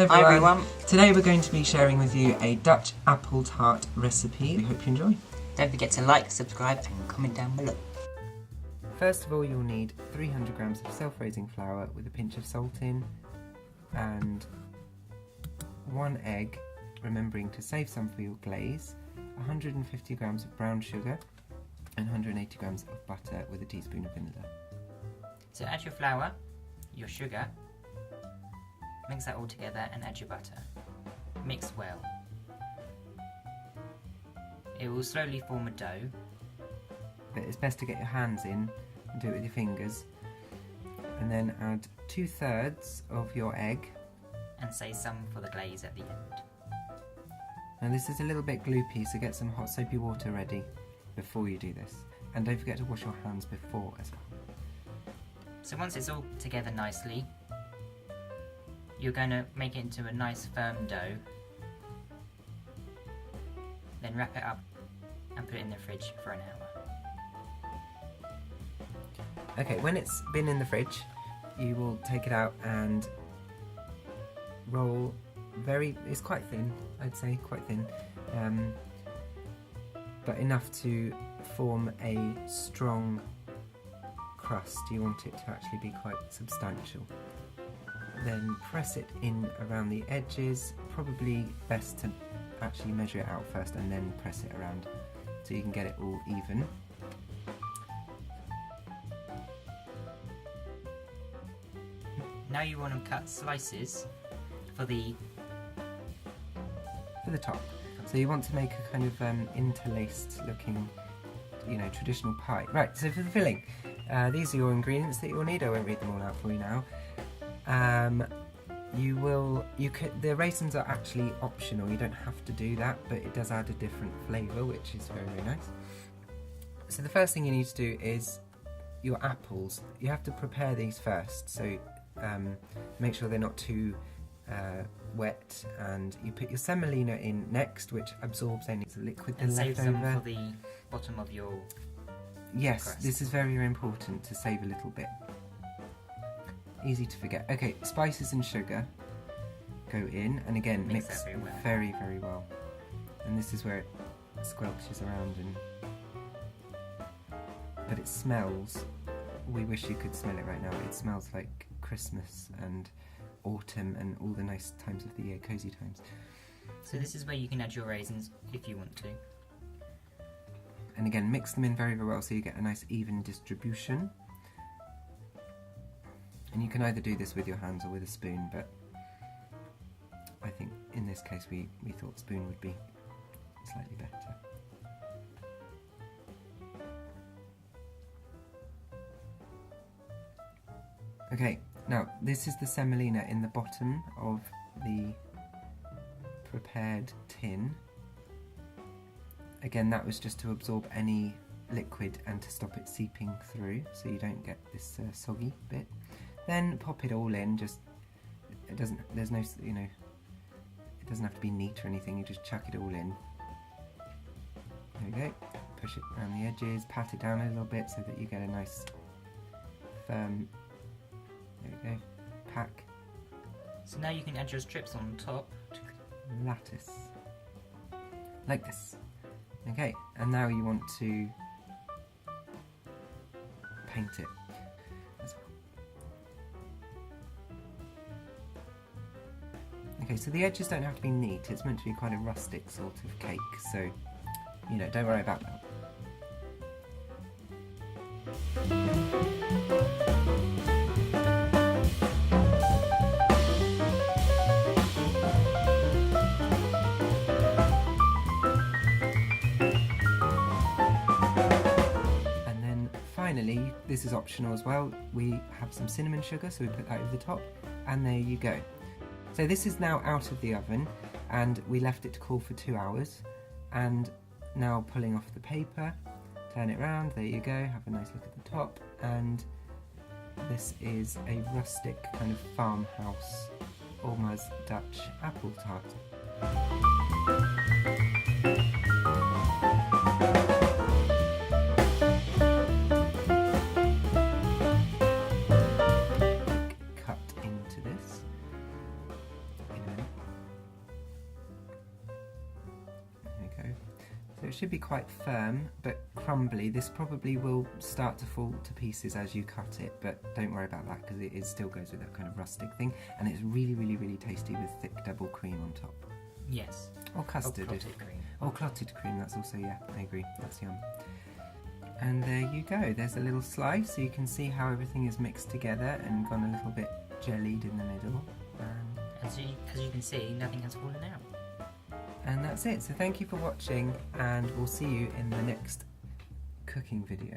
everyone. Hi everyone. Today we're going to be sharing with you a Dutch Apple Tart recipe. We hope you enjoy. Don't forget to like, subscribe and comment down below. First of all, you'll need 300 grams of self-raising flour with a pinch of salt in and 1 egg, remembering to save some for your glaze, 150 grams of brown sugar and 180 grams of butter with a teaspoon of vanilla. So add your flour, your sugar, mix that all together and add your butter. Mix well. It will slowly form a dough. But it's best to get your hands in and do it with your fingers. And then add 2/3 of your egg. And save some for the glaze at the end. Now this is a little bit gloopy, so get some hot soapy water ready before you do this. And don't forget to wash your hands before as well. So once it's all together nicely, you're going to make it into a nice firm dough. Then wrap it up and put it in the fridge for an hour. Okay, when it's been in the fridge, you will take it out and roll it's quite thin, I'd say, quite thin, but enough to form a strong crust. You want it to actually be quite substantial. Then press it in around the edges, probably best to actually measure it out first and then press it around so you can get it all even. Now you want to cut slices for the top. So you want to make a kind of interlaced looking, traditional pie. Right, so for the filling, these are your ingredients that you'll need. I won't read them all out for you now. The raisins are actually optional, you don't have to do that, but it does add a different flavour, which is very, very nice. So the first thing you need to do is your apples. You have to prepare these first, so make sure they're not too wet, and you put your semolina in next, which absorbs any liquid and that's left save some over. for the bottom of your Yes, crust. this is very, very important to save a little bit. Easy to forget. Okay, spices and sugar go in, and again mix very, very well. And this is where it squelches around, but it smells. We wish you could smell it right now. It smells like Christmas and autumn and all the nice times of the year, cozy times. So this is where you can add your raisins if you want to. And again, mix them in very, very well so you get a nice even distribution. And you can either do this with your hands or with a spoon, but I think in this case we thought spoon would be slightly better. Okay, now this is the semolina in the bottom of the prepared tin. Again, that was just to absorb any liquid and to stop it seeping through, so you don't get this soggy bit. Then pop it all in. It doesn't have to be neat or anything. You just chuck it all in. There we go. Push it around the edges. Pat it down a little bit so that you get a nice firm. There we go. Pack. So now you can add your strips on top. Lattice. Like this. Okay, and now you want to paint it as well. Okay, so the edges don't have to be neat. It's meant to be quite a rustic sort of cake, so, don't worry about that. Finally, this is optional as well, we have some cinnamon sugar, so we put that over the top, and there you go. So this is now out of the oven, and we left it to cool for 2 hours, and now pulling off the paper, turn it round, there you go, have a nice look at the top, and this is a rustic kind of farmhouse, almost Dutch apple tart. Cut into this in a minute. So it should be quite firm but crumbly. This probably will start to fall to pieces as you cut it, but don't worry about that because it still goes with that kind of rustic thing, and it's really, really, really tasty with thick double cream on top. Yes. Or custard. Or clotted cream. Or clotted cream, that's also, yeah, I agree, that's yum. And there you go, there's a little slice, so you can see how everything is mixed together and gone a little bit jellied in the middle. And as you can see, nothing has fallen out. And that's it. So thank you for watching, and we'll see you in the next cooking video.